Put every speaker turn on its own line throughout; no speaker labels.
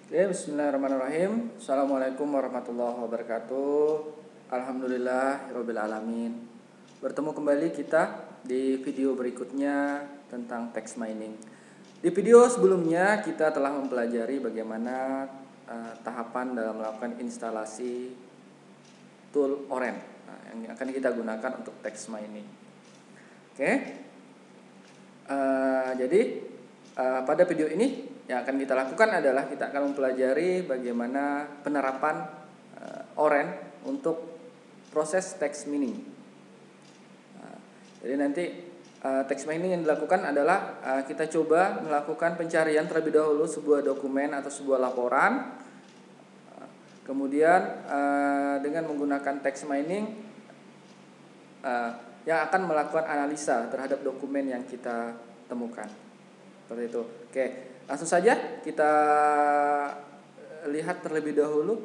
Ya, bismillahirrahmanirrahim. Assalamualaikum warahmatullahi wabarakatuh. Alhamdulillahirabbil alamin. Bertemu kembali kita di video berikutnya tentang text mining. Di video sebelumnya kita telah mempelajari bagaimana tahapan dalam melakukan instalasi tool Oren yang akan kita gunakan untuk text mining. Oke. Jadi pada video ini yang akan kita lakukan adalah kita akan mempelajari bagaimana penerapan Oren untuk proses text mining. Jadi nanti text mining yang dilakukan adalah kita coba melakukan pencarian terlebih dahulu sebuah dokumen atau sebuah laporan. Kemudian dengan menggunakan text mining yang akan melakukan analisa terhadap dokumen yang kita temukan. Seperti itu. Oke, langsung saja kita lihat terlebih dahulu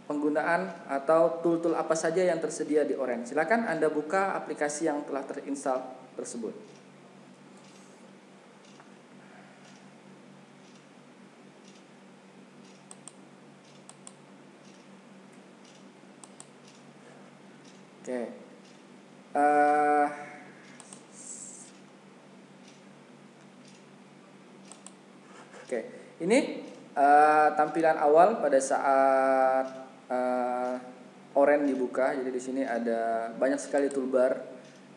penggunaan atau tool-tool apa saja yang tersedia di Oren. Silakan Anda buka aplikasi yang telah terinstall tersebut. Oke. Oke, ini tampilan awal pada saat Oren dibuka. Jadi di sini ada banyak sekali toolbar,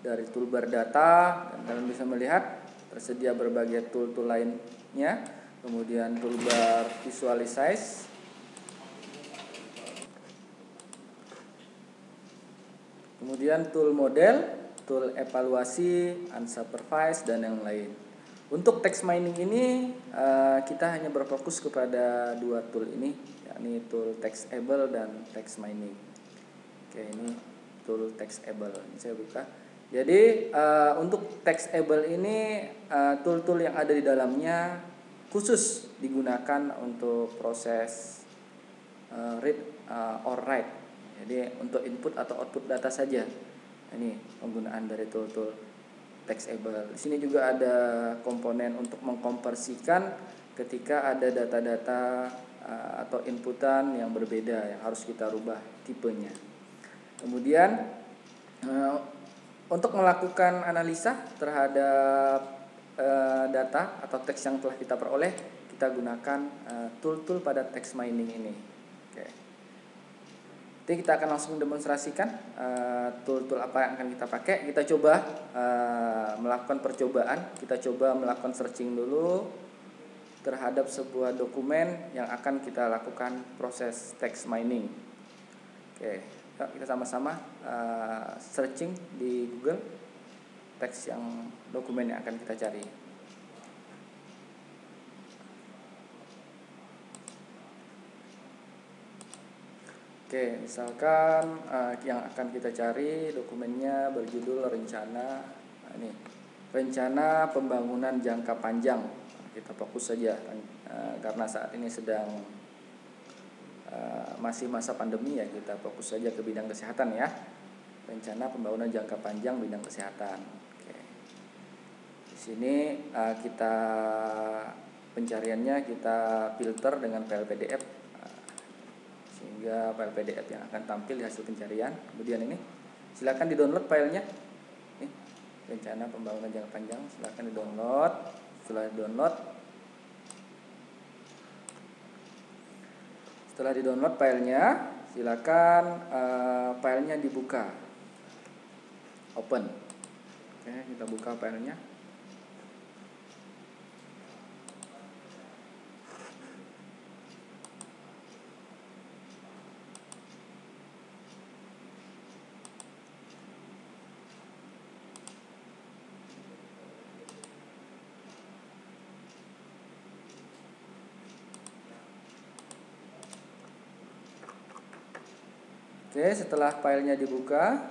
dari toolbar data, dan kalian bisa melihat tersedia berbagai tool-tool lainnya. Kemudian toolbar visualize, kemudian tool model, tool evaluasi, unsupervised, dan yang lain. Untuk text mining ini kita hanya berfokus kepada dua tool ini, yakni tool textable dan text mining. Oke, ini tool textable. Ini saya buka. Jadi untuk textable ini tool-tool yang ada di dalamnya khusus digunakan untuk proses read or write. Jadi untuk input atau output data saja. Ini penggunaan dari tool-tool textable. Di sini juga ada komponen untuk mengkonversikan ketika ada data-data atau inputan yang berbeda yang harus kita rubah tipenya. Kemudian untuk melakukan analisa terhadap data atau teks yang telah kita peroleh, kita gunakan tool-tool pada text mining ini. Oke. Jadi kita akan langsung demonstrasikan tool-tool apa yang akan kita pakai. Kita coba melakukan percobaan. Kita coba melakukan searching dulu terhadap sebuah dokumen yang akan kita lakukan proses text mining. Oke, yuk kita sama-sama searching di Google teks yang dokumen yang akan kita cari. Oke, misalkan yang akan kita cari dokumennya berjudul rencana. Ini rencana pembangunan jangka panjang. Kita fokus saja karena saat ini sedang masih masa pandemi ya, kita fokus saja ke bidang kesehatan ya. Rencana pembangunan jangka panjang bidang kesehatan. Oke. Di sini kita pencariannya kita filter dengan file PDF. Sehingga file PDF yang akan tampil di hasil pencarian. Kemudian ini silakan di-download filenya. Nih, rencana pembangunan jangka panjang, silakan di-download. Setelah di-download filenya, silakan filenya dibuka. Open. Oke, kita buka filenya. Oke, setelah filenya dibuka,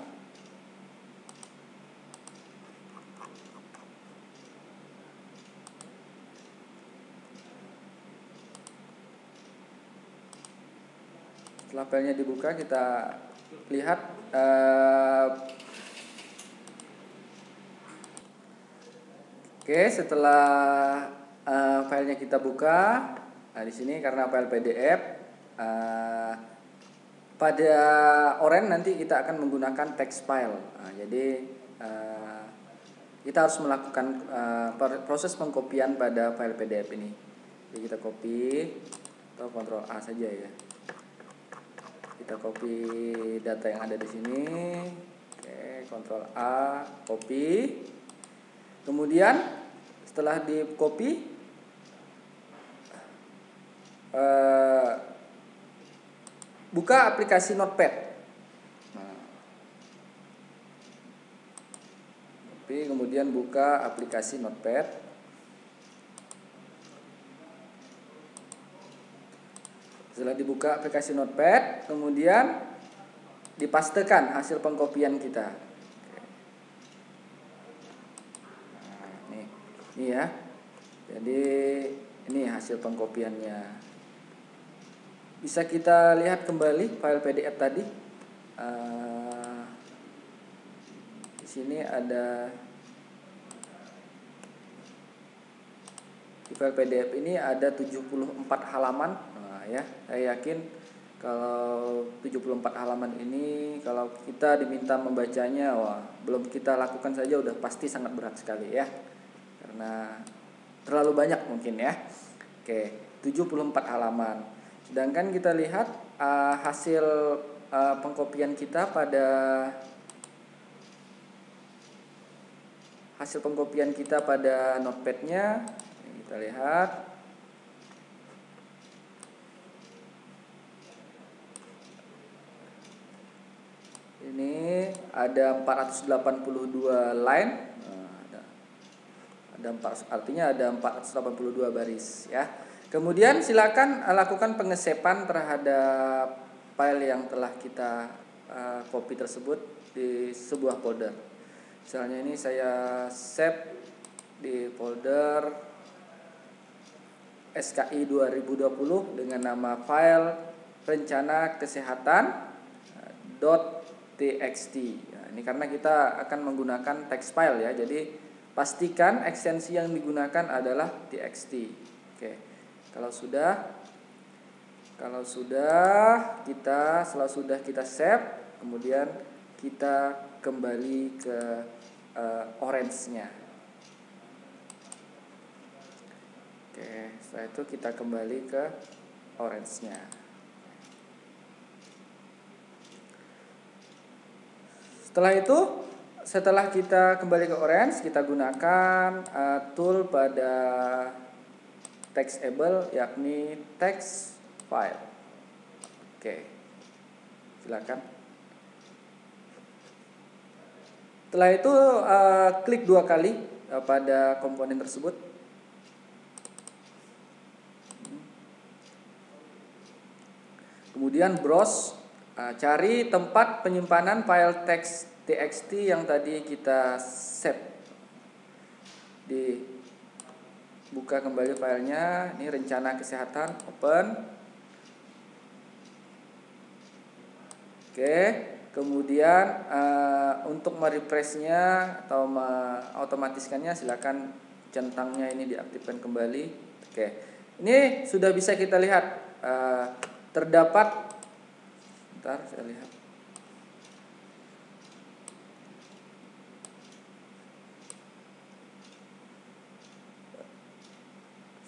kita lihat oke, setelah filenya kita buka. Nah, di sini karena file PDF, pada Orange nanti kita akan menggunakan text file. Nah, jadi kita harus melakukan proses pengkopian pada file PDF ini. Jadi kita copy atau Ctrl A saja ya. Kita copy data yang ada di sini. Oke, Ctrl A, copy. Kemudian setelah di copy, buka aplikasi Notepad. Nah, kemudian buka aplikasi Notepad. Setelah dibuka aplikasi Notepad, kemudian dipastekan hasil pengkopian kita. Nah, ini ya. Jadi ini hasil pengkopiannya. Bisa kita lihat kembali file PDF tadi. Di sini ada di file PDF ini ada 74 halaman. Nah, ya, saya yakin kalau 74 halaman ini kalau kita diminta membacanya, wah, belum kita lakukan saja udah pasti sangat berat sekali ya. Karena terlalu banyak mungkin ya. Oke, 74 halaman. Sedangkan kita lihat hasil pengkopian kita pada Notepad-nya. Kita lihat. Ini ada 482 line. Artinya ada 482 baris ya. Kemudian silakan lakukan pengesepan terhadap file yang telah kita copy tersebut di sebuah folder. Misalnya ini saya save di folder SKI 2020 dengan nama file rencana kesehatan.txt. Nah, ini karena kita akan menggunakan text file ya. Jadi pastikan ekstensi yang digunakan adalah txt. Oke. Setelah sudah kita save, kemudian kita kembali ke Orange-nya. Oke, setelah itu kita kembali ke Orange-nya. Setelah kita kembali ke Orange, kita gunakan tool pada textable yakni text file. Oke, silakan. Setelah itu klik 2 kali pada komponen tersebut. Kemudian browse, cari tempat penyimpanan file text txt yang tadi kita save. Buka kembali filenya, ini rencana kesehatan, open. Oke, kemudian untuk merefreshnya atau otomatiskannya silakan centangnya ini diaktifkan kembali. Oke, ini sudah bisa kita lihat terdapat. Bentar, saya lihat.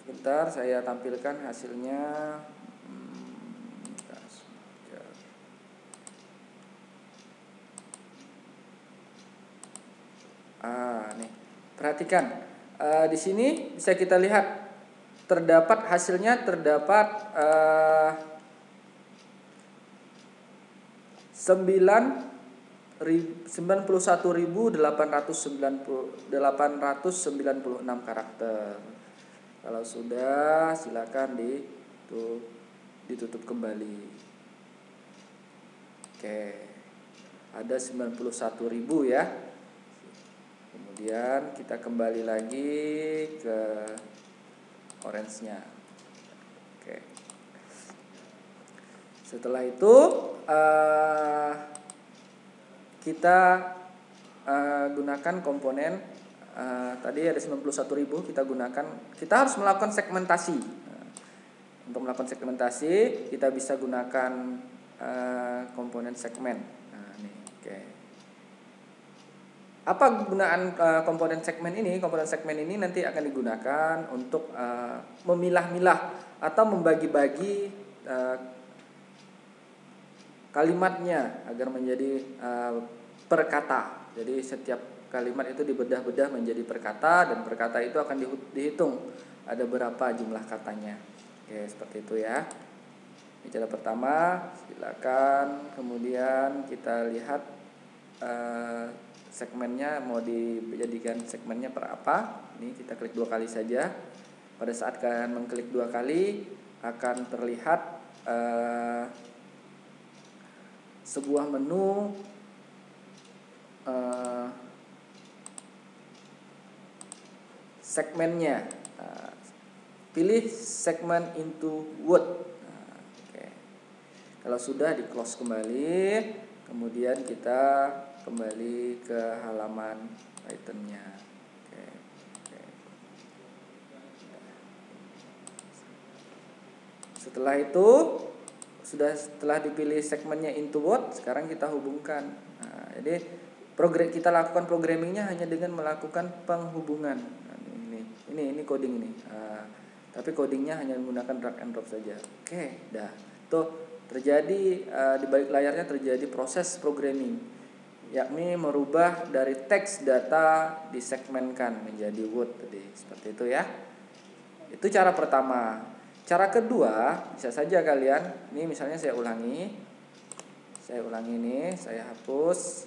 Sebentar, saya tampilkan hasilnya. Nih, perhatikan. Di sini bisa kita lihat terdapat hasilnya 91.896 karakter. Kalau sudah, silakan ditutup kembali. Oke. Ada 91.000 ya. Kemudian kita kembali lagi ke Orange-nya. Oke. Setelah itu kita gunakan komponen tadi ada 91.000 kita gunakan. Kita harus melakukan segmentasi. Untuk melakukan segmentasi kita bisa gunakan komponen segmen. Oke. Apa gunaan komponen segmen ini? Komponen segmen ini nanti akan digunakan untuk memilah-milah atau membagi-bagi kalimatnya agar menjadi per kata. Jadi setiap kalimat itu dibedah-bedah menjadi per kata, dan per kata itu akan dihitung ada berapa jumlah katanya. Oke, seperti itu ya. Ini cara pertama, silakan. Kemudian kita lihat segmennya mau dijadikan segmennya per apa. Ini kita klik 2 kali saja. Pada saat kalian mengklik 2 kali akan terlihat sebuah menu segmennya. Pilih segmen into Word. Oke. Kalau sudah, di close kembali, kemudian kita kembali ke halaman Python-nya. Oke. Setelah itu, setelah dipilih segmennya into Word, sekarang kita hubungkan. Jadi kita lakukan programmingnya hanya dengan melakukan penghubungan. Ini coding ini. Tapi codingnya hanya menggunakan drag and drop saja. Oke, dah. Tuh terjadi di balik layarnya terjadi proses programming, yakni merubah dari teks data disegmenkan menjadi Word tadi. Seperti itu ya. Itu cara pertama. Cara kedua, bisa saja kalian, ini misalnya saya ulangi ini, saya hapus,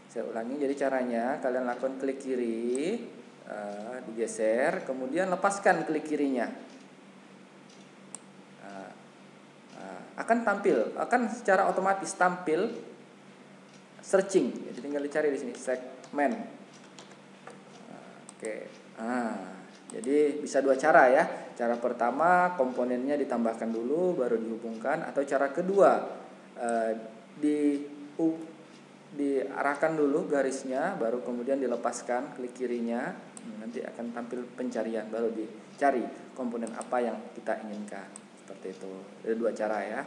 saya ulangi. Jadi caranya kalian lakukan klik kiri, digeser, kemudian lepaskan klik kirinya. Akan secara otomatis tampil searching. Jadi tinggal dicari di sini segmen. Oke. Jadi bisa 2 cara ya. Cara pertama, komponennya ditambahkan dulu baru dihubungkan, atau cara kedua, diarahkan dulu garisnya baru kemudian dilepaskan klik kirinya. Nanti akan tampil pencarian, baru dicari komponen apa yang kita inginkan. Seperti itu. Ada 2 cara ya.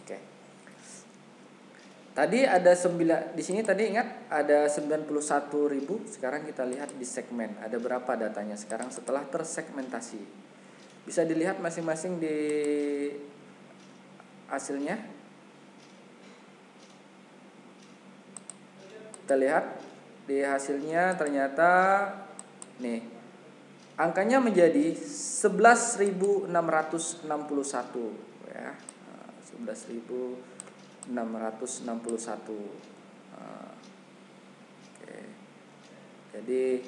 Oke. Tadi ada di sini tadi ingat ada 91.000. Sekarang kita lihat di segmen. Ada berapa datanya sekarang setelah tersegmentasi. Bisa dilihat masing-masing di hasilnya. Kita lihat di hasilnya ternyata nih angkanya menjadi 11.661 ya. 11.661. Oke. Jadi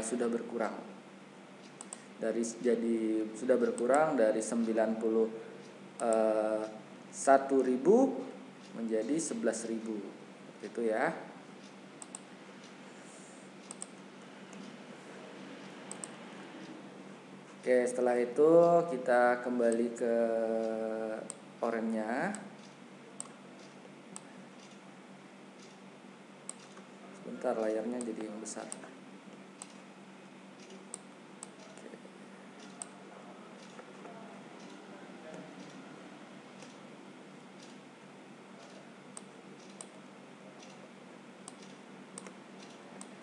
sudah berkurang dari 91.000 menjadi 11.000. Itu ya. Oke, setelah itu kita kembali ke orange-nya. Sebentar, layarnya jadi yang besar.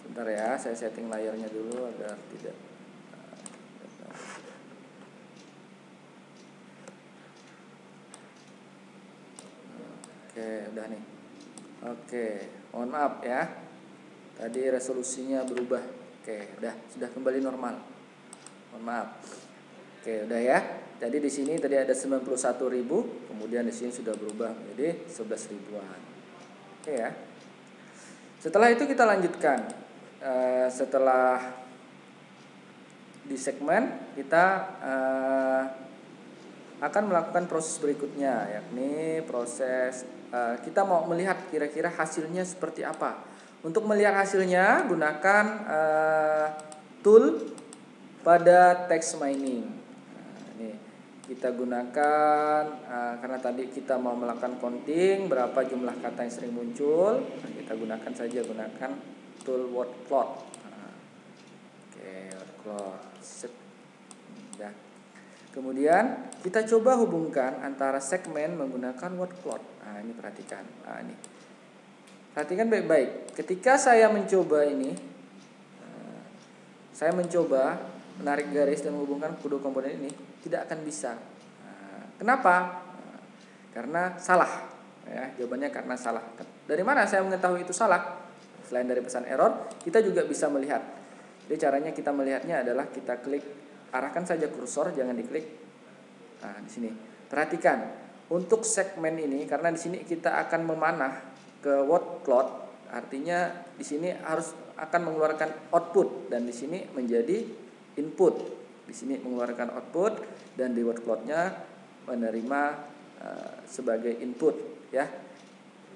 Sebentar ya, saya setting layarnya dulu agar tidak. Oke, udah nih. Oke, mohon maaf ya. Tadi resolusinya berubah. Oke, sudah kembali normal. Mohon maaf. Oke, udah ya. Jadi di sini tadi ada 91.000, kemudian di sini sudah berubah menjadi 11.000-an. Oke ya. Setelah itu kita lanjutkan. Setelah di segmen kita akan melakukan proses berikutnya, yakni proses kita mau melihat kira-kira hasilnya seperti apa. Untuk melihat hasilnya gunakan tool pada text mining. Ini kita gunakan karena tadi kita mau melakukan counting berapa jumlah kata yang sering muncul. Kita gunakan tool word plot. cloud. Set. Ya. Kemudian kita coba hubungkan antara segmen menggunakan word cloud. Nah, ini perhatikan. Nah, ini. Perhatikan baik-baik. Ketika saya mencoba ini, saya mencoba menarik garis dan menghubungkan kedua komponen ini, tidak akan bisa. Kenapa? Karena salah. Ya, jawabannya karena salah. Dari mana saya mengetahui itu salah? Selain dari pesan error, kita juga bisa melihat. Jadi caranya kita melihatnya adalah kita klik, arahkan saja kursor, jangan diklik. Nah, di sini. Perhatikan, untuk segmen ini karena di sini kita akan memanah ke word cloud, artinya di sini harus akan mengeluarkan output dan di sini menjadi input. Di sini mengeluarkan output dan di word cloud-nya menerima sebagai input, ya.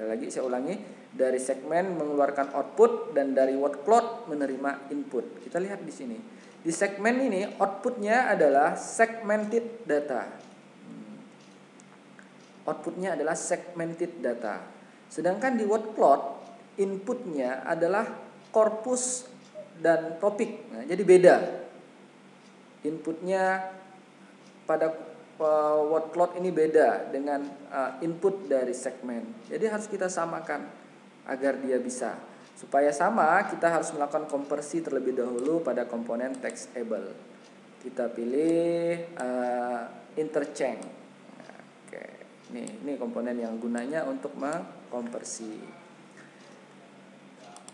Lagi saya ulangi, dari segmen mengeluarkan output dan dari word cloud menerima input. Kita lihat di sini. Di segmen ini outputnya adalah segmented data. Outputnya adalah segmented data. Sedangkan di word cloud inputnya adalah korpus dan topik. Nah, jadi beda. Inputnya pada word cloud ini beda dengan input dari segmen. Jadi harus kita samakan agar dia bisa. Supaya sama, kita harus melakukan konversi terlebih dahulu pada komponen textable. Kita pilih interchange. Oke, ini komponen yang gunanya untuk mengkonversi.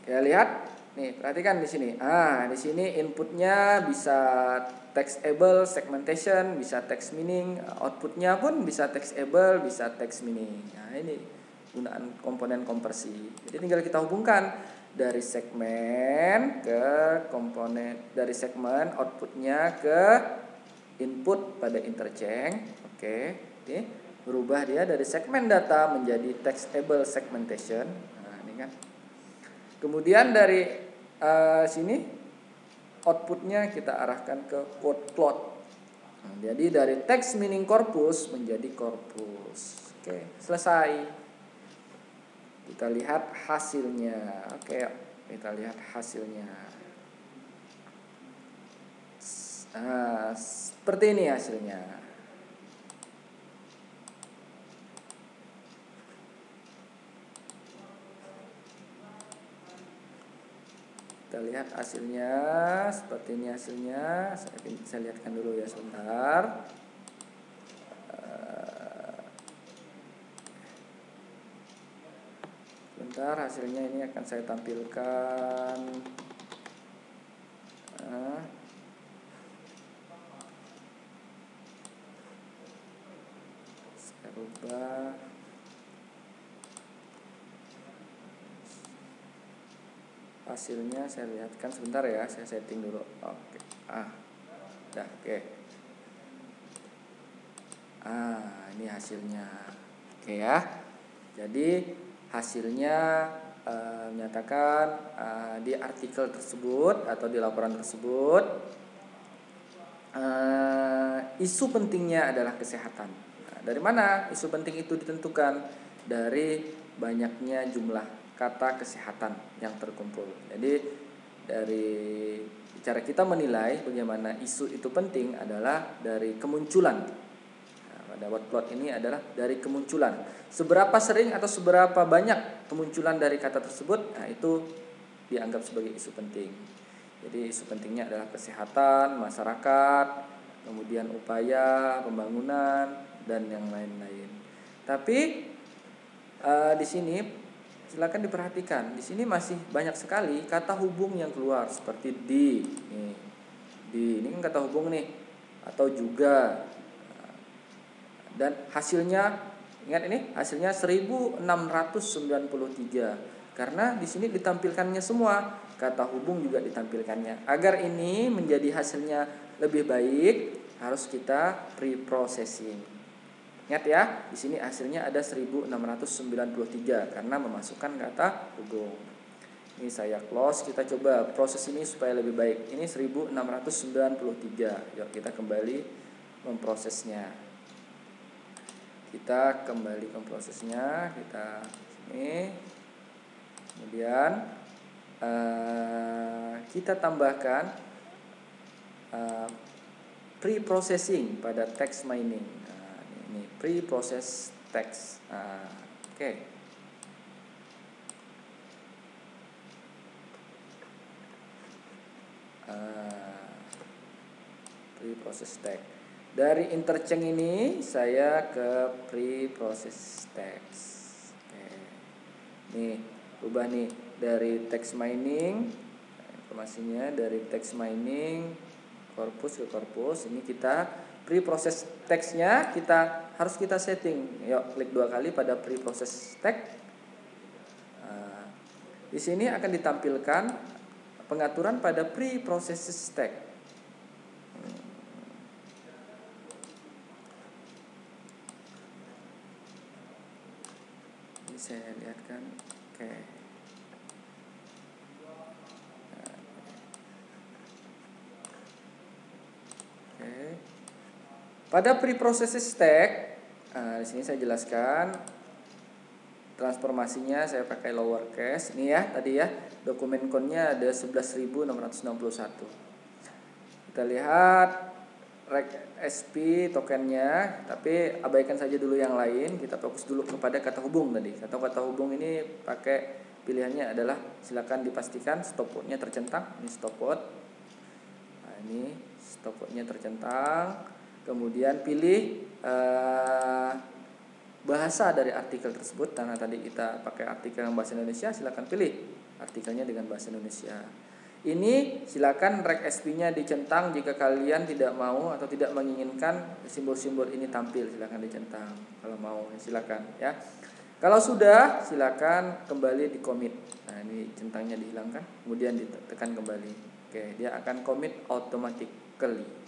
Ya, lihat, nih perhatikan di sini. Di sini inputnya bisa textable, segmentation, bisa text meaning, outputnya pun bisa textable, bisa text meaning. Nah, ini gunaan komponen konversi. Jadi tinggal kita hubungkan dari segmen ke komponen, dari segmen outputnya ke input pada interchange. Oke, ini berubah dia dari segmen data menjadi textable segmentation. Nah, ini kan. Kemudian dari sini outputnya kita arahkan ke word cloud. Nah, jadi dari text meaning corpus menjadi corpus. Oke, selesai. Kita lihat hasilnya. Oke, kita lihat hasilnya. Nah, seperti ini hasilnya. Kita lihat hasilnya, seperti ini hasilnya. Saya lihatkan dulu ya sebentar. Sebentar, hasilnya ini akan saya tampilkan. Saya rubah. Hasilnya saya lihatkan sebentar ya, saya setting dulu. Oke. Udah, oke. Ini hasilnya. Oke ya. Jadi hasilnya menyatakan di artikel tersebut atau di laporan tersebut isu pentingnya adalah kesehatan. Nah, dari mana isu penting itu ditentukan? Dari banyaknya jumlah kata kesehatan yang terkumpul. Jadi dari cara kita menilai bagaimana isu itu penting adalah dari kemunculan. Pada word cloud ini adalah dari kemunculan. Seberapa sering atau seberapa banyak kemunculan dari kata tersebut, nah itu dianggap sebagai isu penting. Jadi isu pentingnya adalah kesehatan, masyarakat, kemudian upaya, pembangunan, dan yang lain-lain. Tapi di sini silakan diperhatikan. Di sini masih banyak sekali kata hubung yang keluar seperti di. Ini kan kata hubung nih, atau juga. Dan hasilnya, ingat ini hasilnya 1693 karena di sini ditampilkannya semua, kata hubung juga ditampilkannya. Agar ini menjadi hasilnya lebih baik, harus kita pre-processing. Ingat ya, di sini hasilnya ada 1693 karena memasukkan kata hubung. Ini saya close, kita coba proses ini supaya lebih baik. Ini 1693. Yuk kita kembali memprosesnya. Kita kembali ke prosesnya, kita sini, kemudian kita tambahkan pre-processing pada text mining. Ini pre-process text. Oke. Pre-process text. Dari interchange ini saya ke pre-process text. Oke. Nih, ubah nih dari text mining, informasinya dari text mining corpus ke corpus. Ini kita pre-process text-nya harus kita setting. Yuk, klik 2 kali pada pre-process text. Di sini akan ditampilkan pengaturan pada pre-process text. Ini saya lihatkan. Oke. Pada pre-process text, di sini saya jelaskan transformasinya. Saya pakai lowercase. Ini ya tadi ya, dokumen count-nya ada 11.661. Kita lihat reg SP tokennya, tapi abaikan saja dulu yang lain. Kita fokus dulu kepada kata hubung tadi. Kata hubung ini pakai pilihannya adalah silakan dipastikan stopword-nya tercentang. Ini stopword. Ini stopword-nya tercentang. Kemudian pilih bahasa dari artikel tersebut. Karena tadi kita pakai artikel yang bahasa Indonesia, silakan pilih artikelnya dengan bahasa Indonesia. Ini silakan reg SP-nya dicentang jika kalian tidak mau atau tidak menginginkan simbol-simbol ini tampil, silakan dicentang. Kalau mau silakan ya. Kalau sudah, silakan kembali di commit. Nah, ini centangnya dihilangkan, kemudian ditekan kembali. Oke, dia akan commit automatically.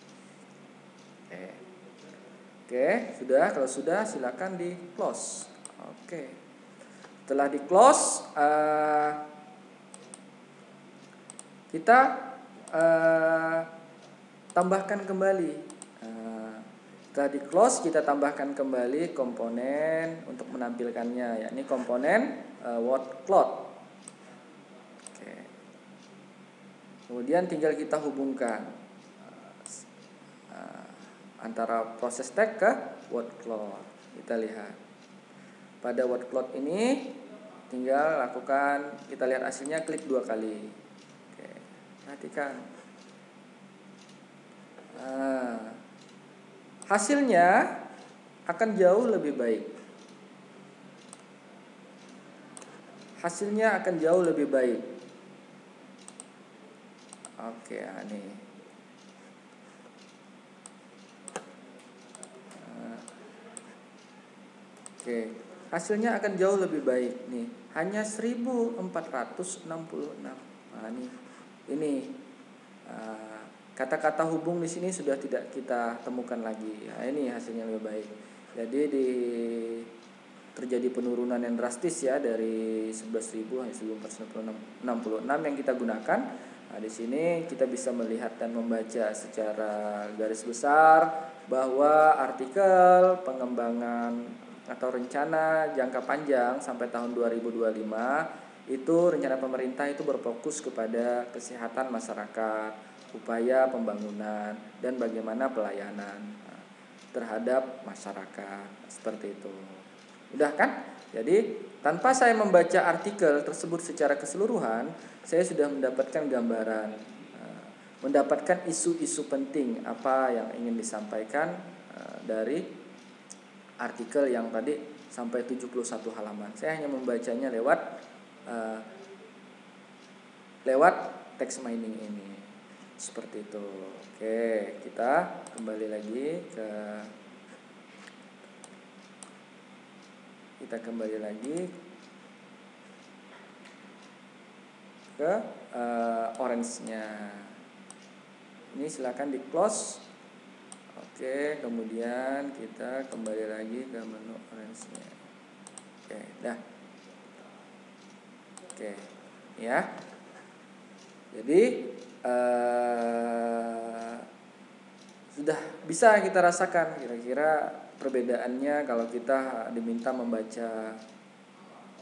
Oke, sudah. Kalau sudah, silakan di close. Oke. Setelah di close, kita tambahkan kembali. Setelah di close, kita tambahkan kembali komponen untuk menampilkannya, yakni komponen word cloud. Oke. Kemudian tinggal kita hubungkan antara proses tag ke word cloud. Kita lihat pada word cloud ini, tinggal lakukan, kita lihat hasilnya, klik 2 kali. Oke, perhatikan. Hasilnya akan jauh lebih baik. Hasilnya akan jauh lebih baik. Oke, ini. Oke, hasilnya akan jauh lebih baik nih. Hanya 1466. Nah, ini kata-kata hubung di sini sudah tidak kita temukan lagi. Nah, ini hasilnya lebih baik. Jadi terjadi penurunan yang drastis ya, dari 11.000 hanya 1466 yang kita gunakan. Nah, di sini kita bisa melihat dan membaca secara garis besar bahwa artikel pengembangan atau rencana jangka panjang sampai tahun 2025 itu rencana pemerintah itu berfokus kepada kesehatan masyarakat, upaya pembangunan, dan bagaimana pelayanan terhadap masyarakat, seperti itu. Udah kan? Jadi tanpa saya membaca artikel tersebut secara keseluruhan, saya sudah mendapatkan gambaran, mendapatkan isu-isu penting apa yang ingin disampaikan dari artikel yang tadi sampai 71 halaman. Saya hanya membacanya lewat text mining ini. Seperti itu. Oke, kita kembali lagi ke orange-nya. Ini silakan di close. Oke, kemudian kita kembali lagi ke menu orange-nya. Oke, dah. Oke, ya. Jadi sudah bisa kita rasakan kira-kira perbedaannya kalau kita diminta membaca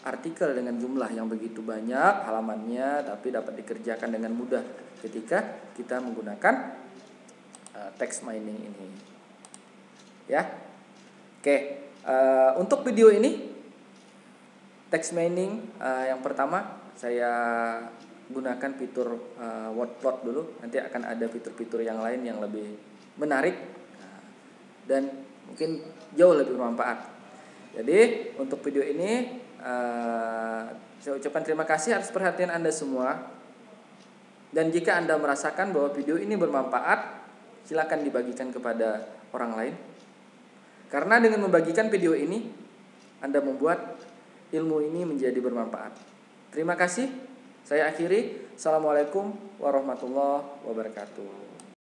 artikel dengan jumlah yang begitu banyak halamannya, tapi dapat dikerjakan dengan mudah ketika kita menggunakan text mining ini. Ya. Oke, untuk video ini text mining yang pertama saya gunakan fitur word plot dulu. Nanti akan ada fitur-fitur yang lain yang lebih menarik dan mungkin jauh lebih bermanfaat. Jadi untuk video ini saya ucapkan terima kasih atas perhatian Anda semua. Dan jika Anda merasakan bahwa video ini bermanfaat, silakan dibagikan kepada orang lain. Karena dengan membagikan video ini, Anda membuat ilmu ini menjadi bermanfaat. Terima kasih. Saya akhiri. Assalamualaikum warahmatullahi wabarakatuh.